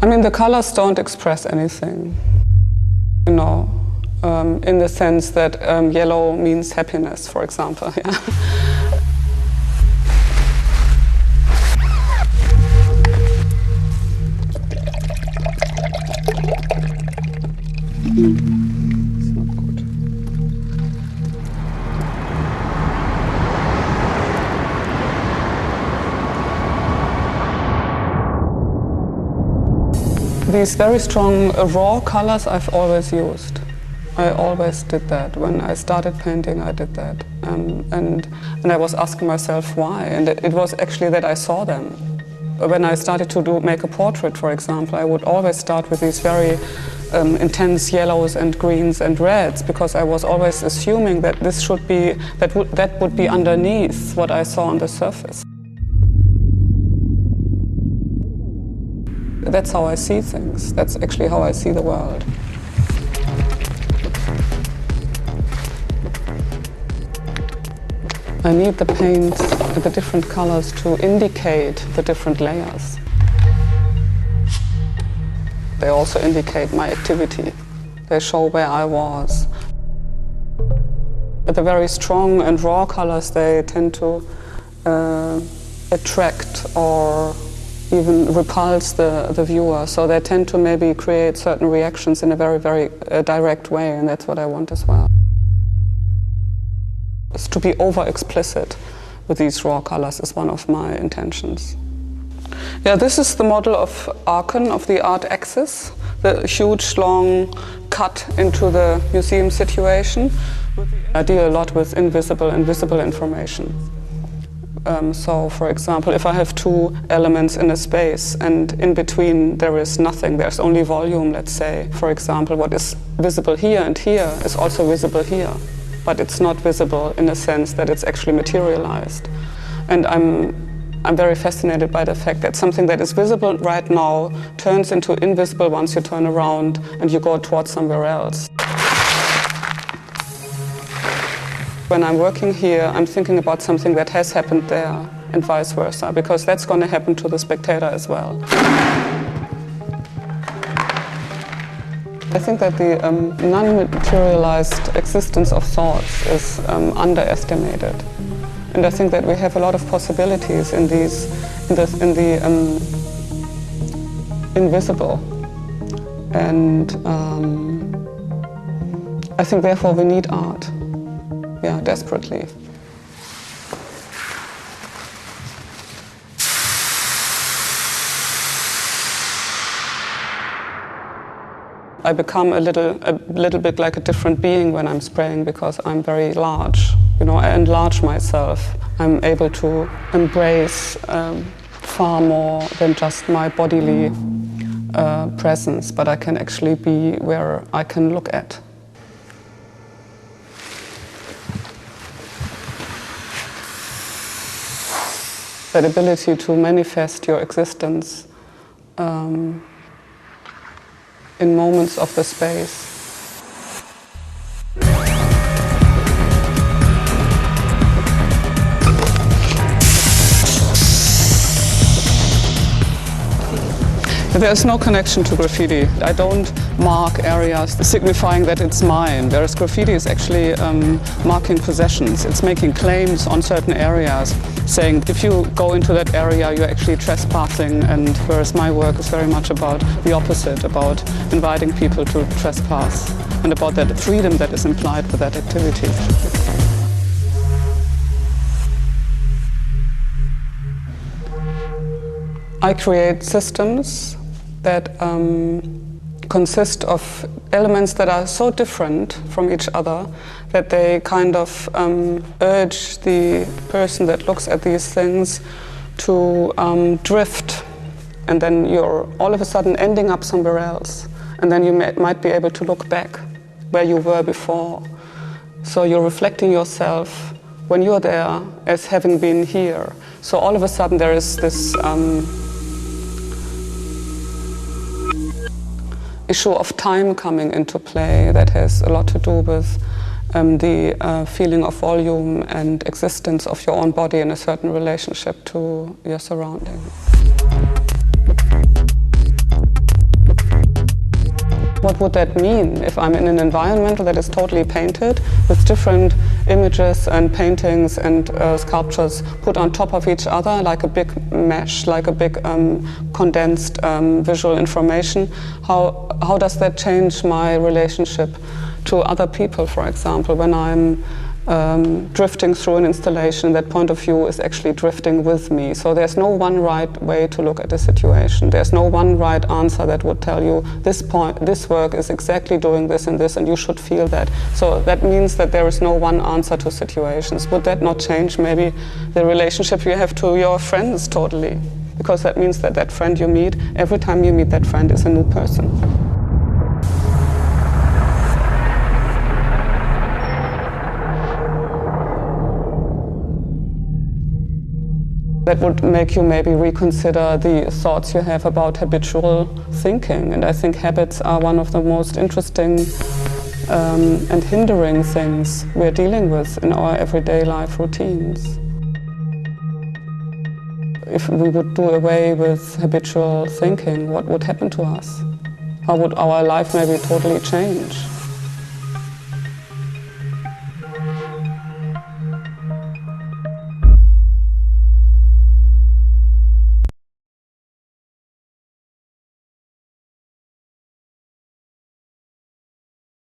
I mean, the colors don't express anything, you know, in the sense that yellow means happiness, for example. Yeah. It's not good. These very strong raw colors I've always used. I always did that. When I started painting, I did that. And I was asking myself why. And it was actually that I saw them. When I started to make a portrait, for example, I would always start with these very intense yellows and greens and reds, because I was always assuming that this should be, that would be underneath what I saw on the surface. That's how I see things. That's actually how I see the world. I need the paint, the different colors, to indicate the different layers. They also indicate my activity. They show where I was. But the very strong and raw colors, they tend to attract or even repulse the viewer. So they tend to maybe create certain reactions in a very, very direct way, and that's what I want as well. It's to be over-explicit with these raw colors is one of my intentions. Yeah, this is the model of Aachen, of the art axis, the huge, long cut into the museum situation. I deal a lot with invisible and visible information. So, for example, if I have two elements in a space and in between there is nothing, there's only volume, let's say. For example, what is visible here and here is also visible here, but it's not visible in a sense that it's actually materialized. And I'm very fascinated by the fact that something that is visible right now turns into invisible once you turn around and you go towards somewhere else. When I'm working here, I'm thinking about something that has happened there and vice versa, because that's going to happen to the spectator as well. I think that the non-materialized existence of thoughts is underestimated. And I think that we have a lot of possibilities in the invisible. And I think therefore we need art. Yeah, desperately. I become a little bit like a different being when I'm spraying, because I'm very large. You know, I enlarge myself. I'm able to embrace far more than just my bodily presence, but I can actually be where I can look at. That ability to manifest your existence in moments of the space. There's no connection to graffiti. I don't mark areas signifying that it's mine, whereas graffiti is actually marking possessions. It's making claims on certain areas, saying if you go into that area, you're actually trespassing, and whereas my work is very much about the opposite, about inviting people to trespass, and about that freedom that is implied with that activity. I create systems that consist of elements that are so different from each other that they kind of urge the person that looks at these things to drift, and then you're all of a sudden ending up somewhere else, and then you might be able to look back where you were before. So you're reflecting yourself when you're there as having been here. So all of a sudden there is this issue of time coming into play that has a lot to do with the feeling of volume and existence of your own body in a certain relationship to your surrounding. What would that mean if I'm in an environment that is totally painted with different images and paintings and sculptures put on top of each other like a big mesh, like a big condensed visual information? How does that change my relationship to other people, for example, when I'm drifting through an installation? That point of view is actually drifting with me. So there's no one right way to look at the situation. There's no one right answer that would tell you this work is exactly doing this and this, and you should feel that. So that means that there is no one answer to situations. Would that not change maybe the relationship you have to your friends totally? Because that means that that friend you meet, every time you meet that friend, is a new person. That would make you maybe reconsider the thoughts you have about habitual thinking. And I think habits are one of the most interesting and hindering things we're dealing with in our everyday life routines. If we would do away with habitual thinking, what would happen to us? How would our life maybe totally change?